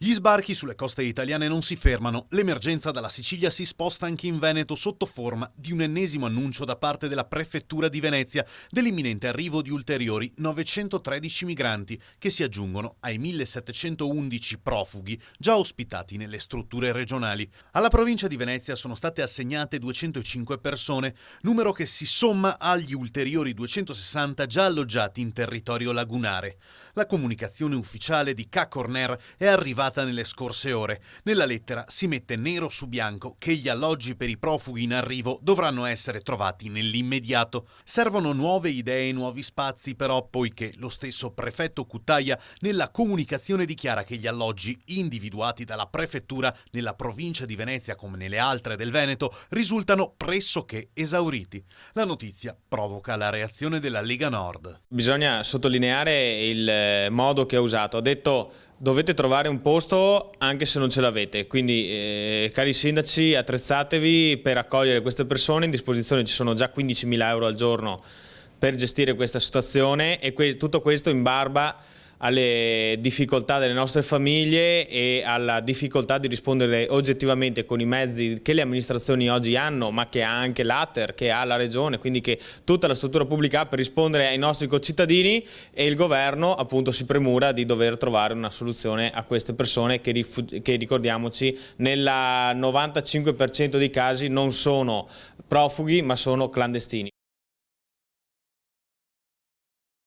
Gli sbarchi sulle coste italiane non si fermano, l'emergenza dalla Sicilia si sposta anche in Veneto sotto forma di un ennesimo annuncio da parte della prefettura di Venezia dell'imminente arrivo di ulteriori 913 migranti che si aggiungono ai 1711 profughi già ospitati nelle strutture regionali. Alla provincia di Venezia sono state assegnate 205 persone, numero che si somma agli ulteriori 260 già alloggiati in territorio lagunare. La comunicazione ufficiale di K-Corner è arrivata nelle scorse ore. Nella lettera si mette nero su bianco che gli alloggi per i profughi in arrivo dovranno essere trovati nell'immediato. Servono nuove idee e nuovi spazi però, poiché lo stesso prefetto Cuttaia nella comunicazione dichiara che gli alloggi individuati dalla prefettura nella provincia di Venezia come nelle altre del Veneto risultano pressoché esauriti. La notizia provoca la reazione della Lega Nord. Bisogna sottolineare il modo che ha usato. Ha detto: dovete trovare un posto anche se non ce l'avete, quindi cari sindaci, attrezzatevi per accogliere queste persone. In disposizione ci sono già 15.000 euro al giorno per gestire questa situazione e tutto questo in barba alle difficoltà delle nostre famiglie e alla difficoltà di rispondere oggettivamente con i mezzi che le amministrazioni oggi hanno, ma che ha anche l'Ater, che ha la Regione, quindi che tutta la struttura pubblica ha per rispondere ai nostri concittadini, e il governo appunto si premura di dover trovare una soluzione a queste persone che ricordiamoci nel 95% dei casi non sono profughi ma sono clandestini.